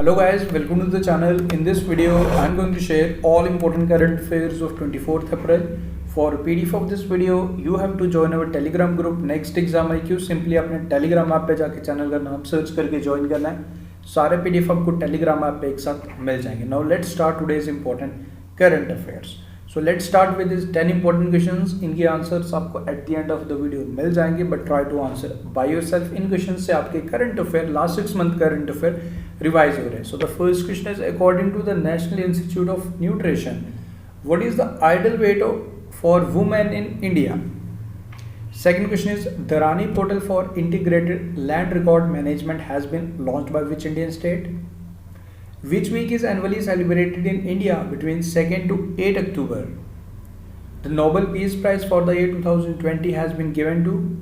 Hello guys, welcome to the channel. In this video, I am going to share all important current affairs of 24th April. For PDF of this video, you have to join our Telegram group Next Exam IQ. Simply अपने Telegram app पे जाके channel का नाम search करके join करना है. सारे PDF आपको Telegram ऐप पे एक साथ मिल जाएंगे. Now let's start today's important current affairs. So let's start with these 10 important questions. इनके आंसर्स आपको at the end of the video मिल जाएंगे, but try to answer by yourself. In questions से आपके current affair, last 6 month current affair revise हो रहे हैं. So the first question is according to the National Institute of Nutrition, what is the ideal weight for women in India? Second question is Dharani portal for integrated land record management has been launched by which Indian state? Which week is annually celebrated in India between 2nd to 8 October? The Nobel Peace Prize for the year 2020 has been given to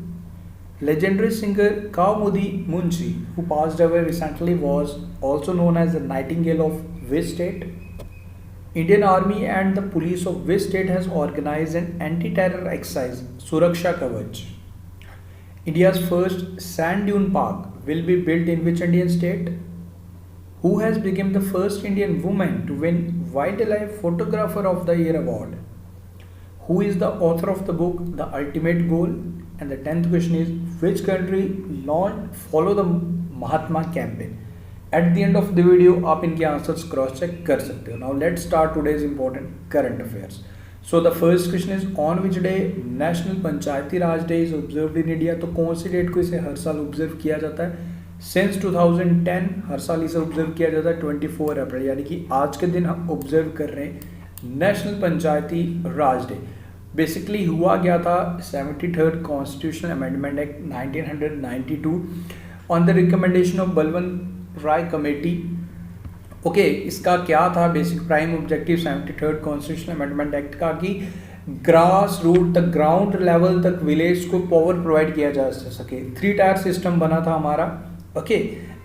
legendary singer Kawumudi Munshi, who passed away recently, was also known as the Nightingale of which state? Indian Army and the police of which state has organized an anti-terror exercise, Suraksha Kavach? India's first sand dune park will be built in which Indian state? Who has become the first Indian woman to win Wildlife Photographer of the Year award? Who is the author of the book The Ultimate Goal? And the 10th question is which country launched Follow the Mahatma campaign? At the end of the video आप इनके answers cross check कर सकते हो. Now let's start today's important current affairs. So the first question is on which day National Panchayati Raj day is observed in India? तो कौन सी date को इसे हर साल ऑब्जर्व किया जाता है? Since 2010 हर साल इसे ऑब्जर्व किया जाता है 24 अप्रैल, यानी कि आज के दिन हम ऑब्जर्व कर रहे हैं national Panchayati Raj day. Basically हुआ गया था 73rd constitutional amendment act 1992 on the recommendation of Balwant Rai committee. Okay, इसका क्या था basic prime objective 73rd constitutional amendment act का कि ग्रास रूट तक, ग्राउंड लेवल तक विलेज को पावर प्रोवाइड किया जा सके. 3 टायर सिस्टम बना था हमारा. Okay,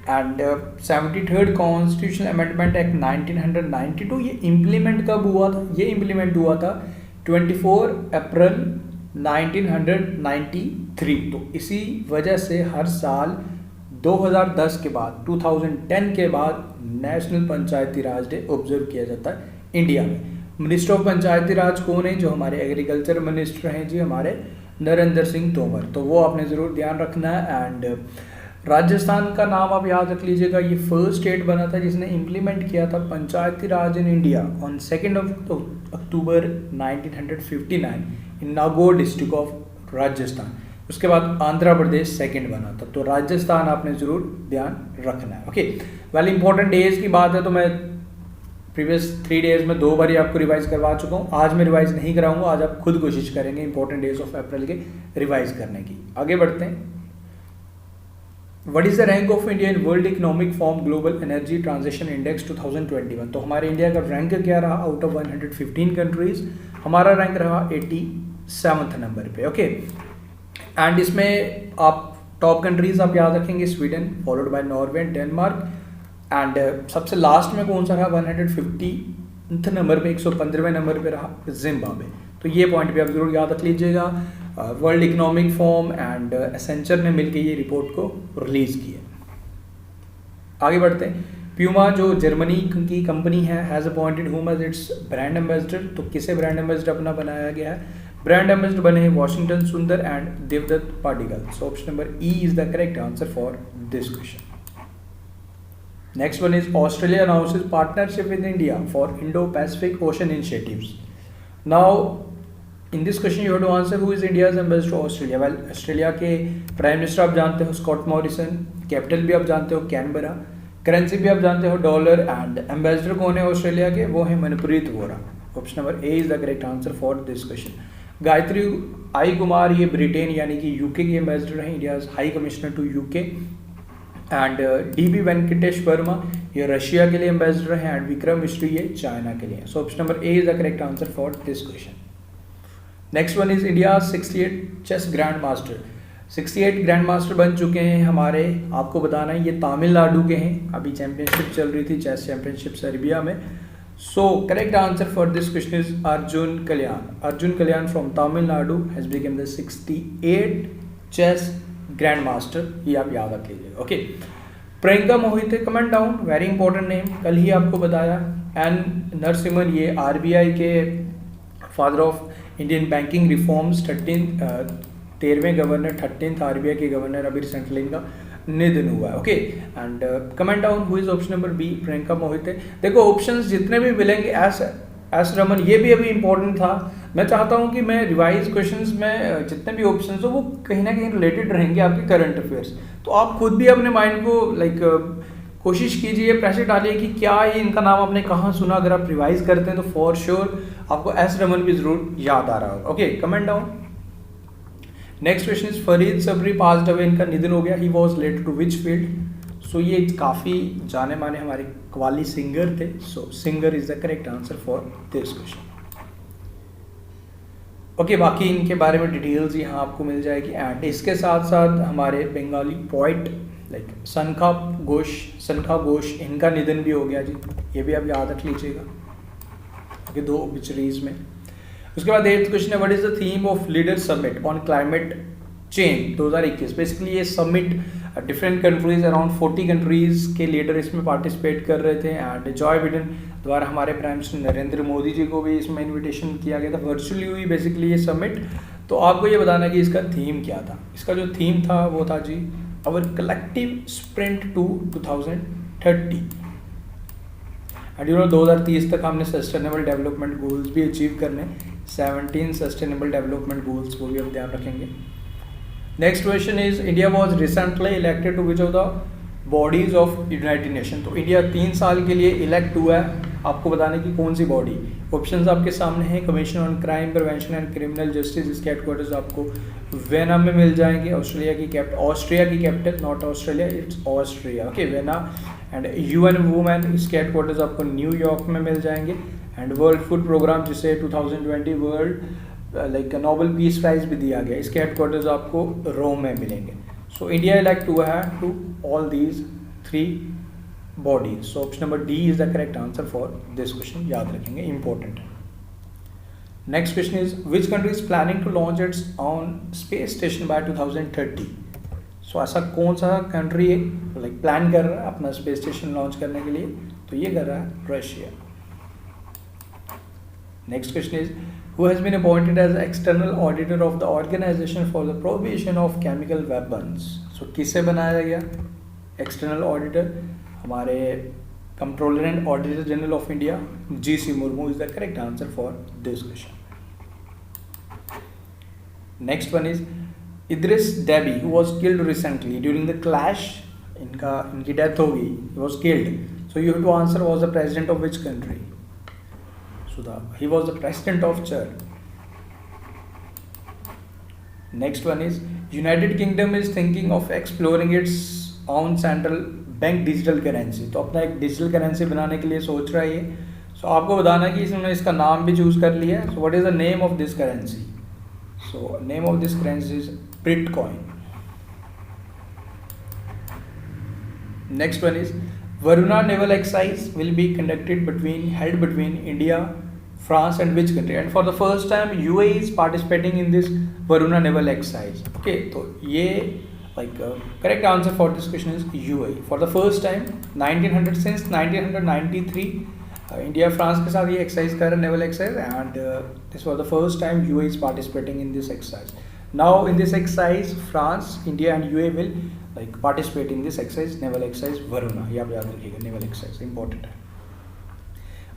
and 73rd constitutional amendment act 1992 ये इम्प्लीमेंट कब हुआ था? ये इम्प्लीमेंट हुआ था 24 अप्रैल 1993. तो इसी वजह से हर साल 2010 के बाद, 2010 के बाद national Panchayati Raj day observe किया जाता है इंडिया में. मिनिस्टर ऑफ पंचायती राज कौन है? जो हमारे एग्रीकल्चर मिनिस्टर हैं जी, हमारे नरेंद्र सिंह तोमर. तो वो आपने ज़रूर ध्यान रखना है. एंड राजस्थान का नाम आप याद रख लीजिएगा. ये फर्स्ट स्टेट बना था जिसने इम्प्लीमेंट किया था Panchayati Raj in India on 2nd October 1959 in Nagaur district of Rajasthan. उसके बाद आंध्र प्रदेश सेकंड बना था. तो राजस्थान आपने ज़रूर ध्यान रखना है. ओके, वेल इंपॉर्टेंट डेज की बात है तो मैं प्रीवियस 3 डेज में 2 बार ही आपको रिवाइज करवा चुका हूँ. आज मैं रिवाइज नहीं कराऊंगा. आज आप खुद कोशिश करेंगे इंपॉर्टेंट डेज ऑफ अप्रैल के रिवाइज करने की. आगे बढ़ते हैं. What is the rank of India in World Economic Forum Global Energy Transition Index 2021? तो हमारे इंडिया का रैंक क्या रहा? आउट ऑफ 115 कंट्रीज हमारा रैंक रहा 87th नंबर पे. ओके, एंड इसमें आप टॉप कंट्रीज आप याद रखेंगे Sweden, followed by Norway and Denmark. And सबसे लास्ट में कौन सा रहा? 150th नंबर पे, 115वें नंबर पे रहा जिम्बाब्वे. तो ये पॉइंट भी आप जरूर याद रख लीजिएगा. World economic forum and Accenture ने मिलकर ये रिपोर्ट को रिलीज की है. आगे बढ़ते हैं. प्यूमा जो जर्मनी की कंपनी है has appointed whom as its brand ambassador. तो किसे ब्रांड एम्बेसडर अपना बनाया गया है? ब्रांड एम्बेसडर बने Washington Sundar and Devdutt Padikkal. So option number E is the correct answer for this question. Next one is Australia announces partnership with India for Indo Pacific ocean initiatives. Now in this question you have to answer who is India's ambassador to Australia. Well, Australia के prime minister आप जानते हो Scott Morrison, capital भी आप जानते हो Canberra, currency भी आप जानते हो डॉलर. एंड एम्बेसडर कौन है ऑस्ट्रेलिया के? वो है Manpreet Vora. Option number A is the correct answer for this question. Gayatri I Kumar ये ब्रिटेन यानी कि यूके के एम्बेसडर हैं, India's high commissioner to UK. And D B. Venkatesh Varma ये रशिया के लिए एम्बेसडर हैं. एंड विक्रम मिश्री ये चाइना के लिए. So option number A is the correct answer for this question. Next one is India 68 chess grand master. 68 grand master बन चुके हैं हमारे. आपको बताना है ये तमिलनाडु के हैं. अभी चैंपियनशिप चल रही थी, चेस चैंपियनशिप सर्बिया में. So correct answer for this question is Arjun Kalyan. Arjun Kalyan from Tamil Nadu has become the 68 chess grand master. ये आप याद रख लीजिएगा. Okay, Priyanka Mohite, comment down, very important name, कल ही आपको बताया। एन नरसिम्हन, ये आरबीआई के father of Indian banking reforms, 13वें गवर्नर, 13th आरबीआई के गवर्नर, अभी रिसेंटली इनका निधन हुआ है। Okay, and comment down who is option number B, Priyanka Mohite. देखो ऑप्शंस जितने भी मिलेंगे, एस रमन, ये भी अभी इंपॉर्टेंट था। मैं चाहता हूँ कि मैं रिवाइज क्वेश्चंस में जितने भी ऑप्शंस हो वो कहीं ना कहीं रिलेटेड रहेंगे आपके करंट अफेयर्स। तो आप खुद भी अपने माइंड को कोशिश कीजिए, प्रेशर डालिए कि क्या ये इनका नाम आपने कहाँ सुना। अगर आप रिवाइज करते हैं तो फॉर श्योर आपको एस रमन भी जरूर याद आ रहा होगा। Okay, comment down. Next question is Farid Sabri passed away, इनका निधन हो गया। He was related to which field? So ये काफ़ी जाने माने हमारे कव्वाली सिंगर थे। So singer is the correct answer for this question. Okay, बाकी इनके बारे में डिटेल्स यहाँ आपको मिल जाएगी। एंड इसके साथ साथ हमारे बंगाली पोइट लाइक सनखा घोष, इनका निधन भी हो गया जी। ये भी आप याद रख लीजिएगा, ओके, 2 ऑब्चुरीज में। उसके बाद 8th क्वेश्चन है, what is the theme of leader summit on climate change 2021? Basically ये summit different countries, around 40 countries के लीडर इसमें पार्टिसिपेट कर रहे थे। एंड जॉय बिडेन द्वारा हमारे प्राइम मिनिस्टर नरेंद्र मोदी जी को भी इसमें इन्विटेशन किया गया था। वर्चुअली हुई बेसिकली ये समिट। तो आपको ये बताना है कि इसका थीम क्या था। इसका जो थीम था वो था जी, our collective sprint to 2030। And 2030 तक हमने सस्टेनेबल डेवलपमेंट गोल्स भी अचीव करने, 17 सस्टेनेबल डेवलपमेंट गोल्स, वो भी हम ध्यान रखेंगे। Next question is, India was recently elected to which of the bodies of United Nation? तो इंडिया 3 साल के लिए इलेक्ट हुआ है, आपको बताने की कौन सी बॉडी। ऑप्शंस आपके सामने हैं, commission on crime prevention and criminal justice, इसके हेडक्वार्टर्स आपको वेना में मिल जाएंगे। ऑस्ट्रिया की capital, not Australia, it's Austria, okay, Vienna. And UN women, इसके हेडक्वार्टर्स आपको न्यूयॉर्क में मिल जाएंगे। एंड वर्ल्ड फूड प्रोग्राम, जिसे 2020 world like Nobel peace prize भी दिया गया, इसके हेडक्वार्टर्स आपको रोम में मिलेंगे। सो इंडिया इलेक्ट हुआ है to all these 3 bodies. So option number D is the correct answer for this question, याद रखेंगे, इंपॉर्टेंट है। Next question is, which country is planning to launch its on space station by 2030? सो ऐसा कौन सा country like plan कर रहा है अपना स्पेस स्टेशन लॉन्च करने के लिए? तो ये कर रहा है Russia. Next question is, who has been appointed as external auditor of the organization for the prohibition of chemical weapons? So किसे बनाया गया एक्सटर्नल ऑडिटर? हमारे controller and auditor general of India G C. Murmu is the correct answer for this question. Next one is, Idriss Deby who was killed recently during the clash, इनकी death हो गई, he was killed. So you have to answer, was the president of which country? He was the president of Chad. Next one is, United Kingdom is thinking of exploring its own central bank digital currency. तो अपना एक digital currency बनाने के लिए सोच रहा है ये। सो आपको बताना कि इसमें इसका नाम भी चूज कर लिया है। So what is the name of this currency? So name of this currency is bitcoin. Next one is, Varuna naval exercise will be held between India, France and which country? And for the first time UAE is participating in this Varuna naval exercise. Okay, तो ये correct answer for this question is UAE. For the first time since 1993 India France के साथ ये exercise कर रहा है, naval exercise, and this was the first time UAE is participating in this exercise. Now in this exercise France, India and UAE will participate in this exercise, naval exercise Varuna. ये आप याद रखिएगा, naval exercise important है।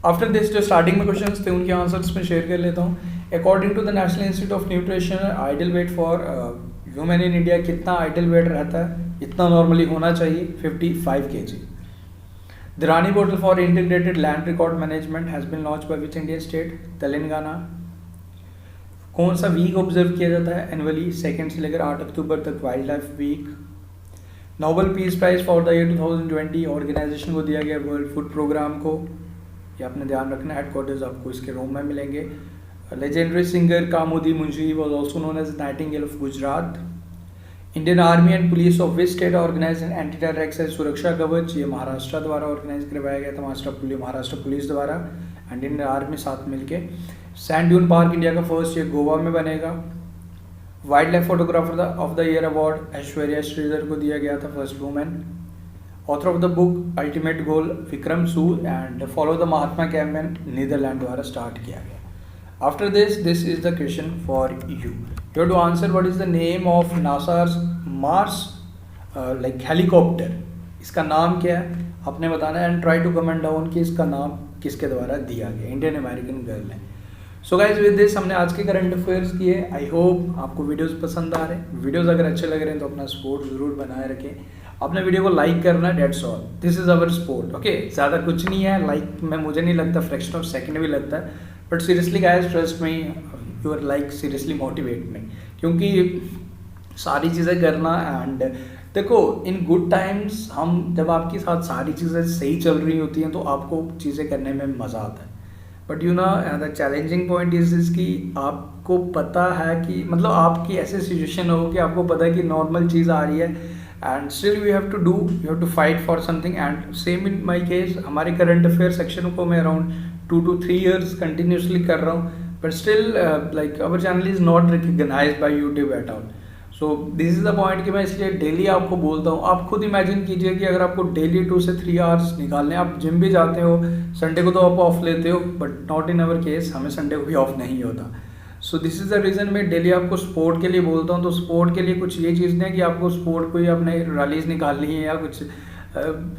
After this जो starting में questions थे उनके answers में शेयर कर लेता हूँ। According to the national institute of nutrition, ideal weight for human in India कितना आइडल वेट रहता है, इतना नॉर्मली होना चाहिए 55 kg। Dharani portal for integrated land record management has been launched by which Indian state? Telangana. कौन सा week observe किया जाता है एनुअली? 2 से लेकर 8 अक्टूबर तक wildlife week. Nobel peace prize for the year 2020 organisation को दिया गया, वर्ल्ड फूड प्रोग्राम को, ये आपने ध्यान रखना। हेडक्वार्टर्स आपको इसके रोम में मिलेंगे। Legendary singer Kaumudi Munshi was also known as nightingale of Gujarat. Indian army and police of which state organise an anti terror exercise Suraksha Kavach? ये महाराष्ट्र द्वारा ऑर्गेनाइज करवाया गया था, महाराष्ट्र पुलिस द्वारा एंड इंडियन आर्मी साथ मिलके। सैंड ड्यून पार्क इंडिया का फर्स्ट, ये गोवा में बनेगा। Wild life photographer of the year award Aishwarya Sridhar को दिया गया था, first women. Author of the book ultimate goal Vikram Sood and follow the Mahatma campaign Netherlands द्वारा स्टार्ट किया गया। After this is the question for you have to answer what is the name of NASA's mars like helicopter, इसका नाम क्या है आपने बताना है and try to comment down कि इसका नाम किसके द्वारा दिया गया, इंडियन अमेरिकन गर्ल है। सो गाइज विद दिस हमने आज के करंट अफेयर्स किए। आई होप आपको वीडियोस पसंद आ रहे हैं। वीडियोस अगर अच्छे लग रहे हैं तो अपना सपोर्ट ज़रूर बनाए रखें, अपने वीडियो को लाइक करना, that's all, this is our support. Okay, ज़्यादा कुछ नहीं है, लाइक में मुझे नहीं लगता फ्रैक्शन ऑफ सेकंड भी लगता है, but seriously guys trust me, you're like seriously motivate me, क्योंकि सारी चीज़ें करना एंड देखो इन गुड टाइम्स हम जब आपके साथ सारी चीज़ें सही चल रही होती हैं तो आपको चीज़ें करने में मज़ा आता है। But you know the challenging point is कि आपको पता है कि मतलब आपकी ऐसी सिचुएशन हो कि आपको पता है कि नॉर्मल चीज़ आ रही है and still you have to fight for something. And same in my case, हमारे करंट अफेयर सेक्शन को मैं अराउंड 2 to 3 years कंटिन्यूसली कर रहा हूँ, but still like our channel is not recognised by YouTube at all. So this is the point कि मैं इसलिए daily आपको बोलता हूँ। आप खुद इमेजिन कीजिए कि अगर आपको डेली 2 से 3 hours निकालने, आप जिम भी जाते हो, संडे को तो आप ऑफ लेते हो, but not in our case, हमें संडे को भी ऑफ नहीं होता। सो दिस इज़ द रीज़न मैं डेली आपको स्पोर्ट के लिए बोलता हूँ। तो स्पोर्ट के लिए कुछ ये चीज़ नहीं है कि आपको स्पोर्ट को ही अपने रैलीज निकालनी है या कुछ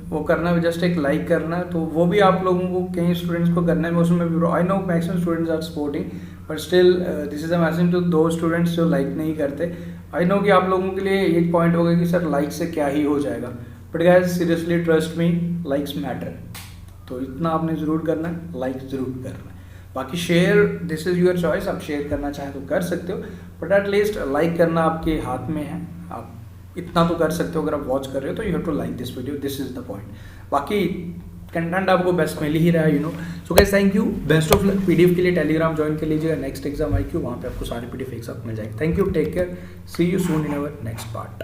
वो करना है, जस्ट एक लाइक करना है, तो वो भी आप लोगों को कई स्टूडेंट्स को करना है। उसमें भी I know maximum students are supporting, but still this is a message to दो स्टूडेंट्स जो लाइक नहीं करते। आई नो कि आप लोगों के लिए एक पॉइंट होगा कि सर लाइक से क्या ही हो जाएगा, but guys seriously trust me, likes matter. तो इतना आपने ज़रूर करना है, लाइक ज़रूर करना है। बाकी share, this is your choice, आप शेयर करना चाहें तो कर सकते हो, बट एटलीस्ट लाइक करना आपके हाथ में है, आप इतना तो कर सकते हो। अगर आप वॉच कर रहे हो तो you have to like this video, this is the point. बाकी कंटेंट आपको बेस्ट मिल ही रहा है, you know. So guys thank you, best of luck. PDF के लिए टेलीग्राम ज्वाइन कर लीजिएगा, नेक्स्ट एग्जाम IQ, वहाँ पे आपको सारे पीडीएफ एक साथ मिल जाएंगे। Thank you, take care, see you soon in our next part.